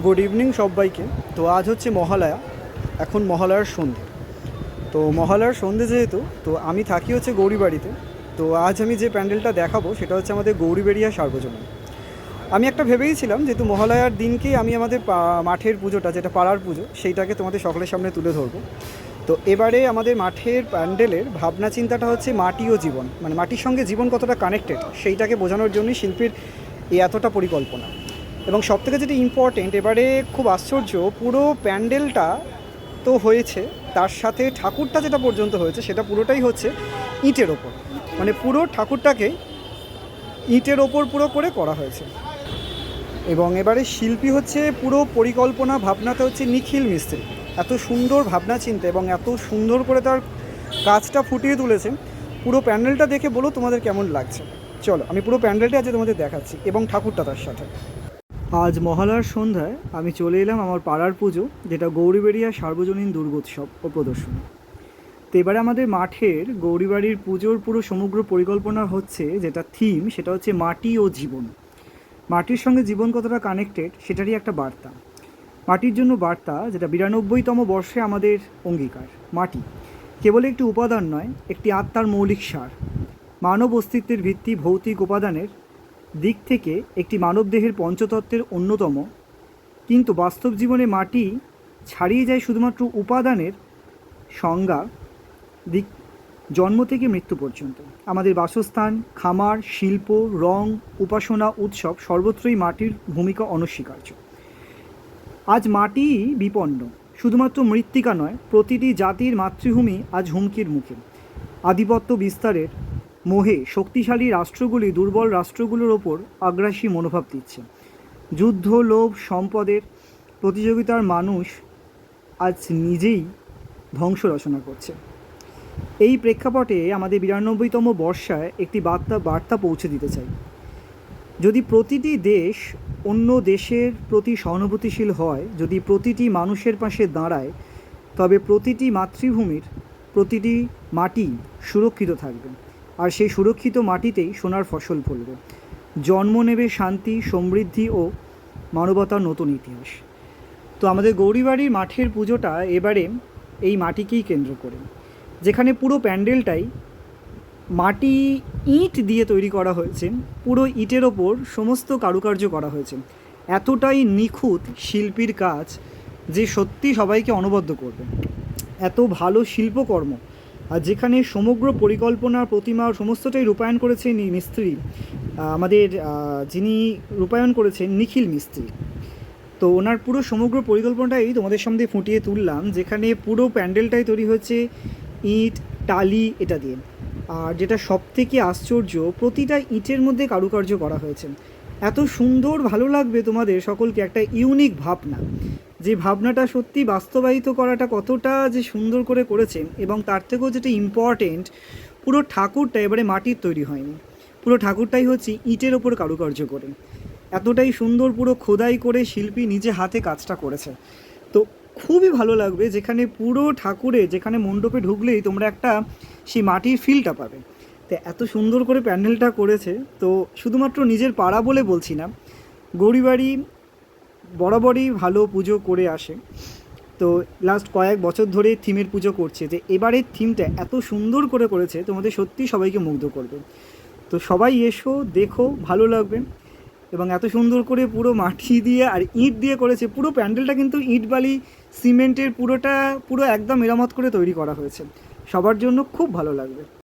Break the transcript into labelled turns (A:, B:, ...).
A: Good evening সবাইকে। তো আজ হচ্ছে মহালয়া, এখন মহালয়ার সন্ধে। তো মহালয়ার সন্ধে যেহেতু, তো আমি থাকি হচ্ছে গৌরীবাড়িতে। তো আজ আমি যে প্যান্ডেলটা দেখাবো সেটা হচ্ছে আমাদের গৌরীবেড়িয়া সার্বজনীন। আমি একটা ভেবেইছিলাম যেহেতু মহালয়ার দিনকেই আমি আমাদের মাঠের পুজোটা, যেটা পাড়ার পুজো, সেইটাকে তোমাদের সকলের সামনে তুলে ধরবো। তো এবারে আমাদের মাঠের প্যান্ডেলের ভাবনা চিন্তাটা হচ্ছে মাটি ও জীবন, মানে মাটির সঙ্গে জীবন কতটা কানেক্টেড সেইটাকে বোঝানোর জন্যই শিল্পীর এই এতটা পরিকল্পনা। এবং সবথেকে যেটা ইম্পর্টেন্ট, এবারে খুব আশ্চর্য, পুরো প্যান্ডেলটা তো হয়েছে, তার সাথে ঠাকুরটা যেটা পর্যন্ত হয়েছে সেটা পুরোটাই হচ্ছে ইটের ওপর, মানে পুরো ঠাকুরটাকে ইটের ওপর পুরো করে করা হয়েছে। এবং এবারে শিল্পী হচ্ছে পুরো পরিকল্পনা ভাবনাটা হচ্ছে নিখিল মিস্ত্রি। এত সুন্দর ভাবনা চিন্তা এবং এত সুন্দর করে তার কাজটা ফুটিয়ে তুলেছেন। পুরো প্যান্ডেলটা দেখে বলো তোমাদের কেমন লাগছে। চলো আমি পুরো প্যান্ডেলটা আজ তোমাদের দেখাচ্ছি এবং ঠাকুরটা তার সাথে। আজ মহালয়ার সন্ধ্যায় আমি চলে এলাম আমার পাড়ার পুজো, যেটা গৌরীবেড়িয়া সার্বজনীন দুর্গোৎসব ও প্রদর্শনী। তো এবারে আমাদের মাঠের গৌরীবাড়ির পুজোর পুরো সমগ্র পরিকল্পনা হচ্ছে, যেটা থিম সেটা হচ্ছে মাটি ও জীবন। মাটির সঙ্গে জীবন কতটা কানেক্টেড সেটারই একটা বার্তা। মাটির জন্য বার্তা, যেটা 92তম বর্ষে আমাদের অঙ্গীকার। মাটি কেবল একটি উপাদান নয়, একটি আত্মার মৌলিক সার। মানব অস্তিত্বের ভিত্তি ভৌতিক উপাদানের দিক থেকে একটি মানবদেহের পঞ্চতত্ত্বের অন্যতম, কিন্তু বাস্তব জীবনে মাটি ছাড়িয়ে যায় শুধুমাত্র উপাদানের সংজ্ঞা দিক। জন্ম থেকে মৃত্যু পর্যন্ত আমাদের বাসস্থান, খামার, শিল্প, রং, উপাসনা, উৎসব সর্বত্রই মাটির ভূমিকা অনস্বীকার্য। আজ মাটি বিপন্ন, শুধুমাত্র মৃত্তিকা নয়, প্রতিটি জাতির মাতৃভূমি আজ হুমকির মুখে। আধিপত্য বিস্তারের মোহে শক্তিশালী রাষ্ট্রগুলি দুর্বল রাষ্ট্রগুলোর ওপর আগ্রাসী মনোভাব দিচ্ছে। যুদ্ধ, লোভ, সম্পদের প্রতিযোগিতার মানুষ আজ নিজেই ধ্বংস রচনা করছে। এই প্রেক্ষাপটে আমাদের 92তম বর্ষায় একটি বার্তা পৌঁছে দিতে চাই। যদি প্রতিটি দেশ অন্য দেশের প্রতি সহানুভূতিশীল হয়, যদি প্রতিটি মানুষের পাশে দাঁড়ায়, তবে প্রতিটি মাতৃভূমির প্রতিটি মাটি সুরক্ষিত থাকবে। আর সেই সুরক্ষিত মাটিতেই সোনার ফসল ফলবে। জন্ম নেবে শান্তি, সমৃদ্ধি ও মানবতার নতুন ইতিহাস। তো আমাদের গৌরীবাড়ির মাঠের পুজোটা এবারে এই মাটিকেই কেন্দ্র করে, যেখানে পুরো প্যান্ডেলটাই মাটি ইট দিয়ে তৈরি করা হয়েছে। পুরো ইটের ওপর সমস্ত কারুকার্য করা হয়েছে। এতটাই নিখুঁত শিল্পীর কাজ যে সত্যি সবাইকে অনবদ্য করবে। এত ভালো শিল্পকর্ম, আর যেখানে সমগ্র পরিকল্পনা, প্রতিমা সমস্তটাই রূপায়ণ করেছেন মিস্ত্রি, আমাদের যিনি রূপায়ণ করেছেন নিখিল মিস্ত্রি। তো ওনার পুরো সমগ্র পরিকল্পনাটাই তোমাদের সামনে ফুটিয়ে তুললাম, যেখানে পুরো প্যান্ডেলটাই তৈরি হয়েছে ইট, টালি এটা দিয়ে। আর যেটা সবথেকে আশ্চর্য, প্রতিটা ইটের মধ্যে কারুকার্য করা হয়েছে। এত সুন্দর, ভালো লাগবে তোমাদের সকলকে। একটা ইউনিক ভাবনা, যে ভাবনাটা সত্যি বাস্তবায়িত করাটা কতটা যে সুন্দর করে করেছেন। এবং তার থেকেও যেটা ইম্পর্টেন্ট, পুরো ঠাকুরটা এবারে মাটির তৈরি হয়নি, পুরো ঠাকুরটাই হচ্ছে ইটের ওপর কারুকার্য করে। এতটাই সুন্দর পুরো খোদাই করে শিল্পী নিজে হাতে কাজটা করেছে। তো খুবই ভালো লাগবে, যেখানে পুরো ঠাকুরে, যেখানে মণ্ডপে ঢুকলেই তোমরা একটা সেই মাটির ফিলটা পাবে। তো এত সুন্দর করে প্যান্ডেলটা করেছে। তো শুধুমাত্র নিজের পাড়া বলে বলছি না, গৌরীবাড়ি বরাবরই ভালো পুজো করে আসে। তো লাস্ট কয়েক বছর ধরে থিমের পুজো করছে, যে এবারের থিমটা এত সুন্দর করে করেছে, তোমাদের সত্যি সবাইকে মুগ্ধ করবে। তো সবাই এসো, দেখো, ভালো লাগবে। এবং এত সুন্দর করে পুরো মাটি দিয়ে আর ইট দিয়ে করেছে। পুরো প্যান্ডেলটা কিন্তু ইট, বালি, সিমেন্টের পুরোটা পুরো একদম মেরামত করে তৈরি করা হয়েছে। সবার জন্য খুব ভালো লাগবে।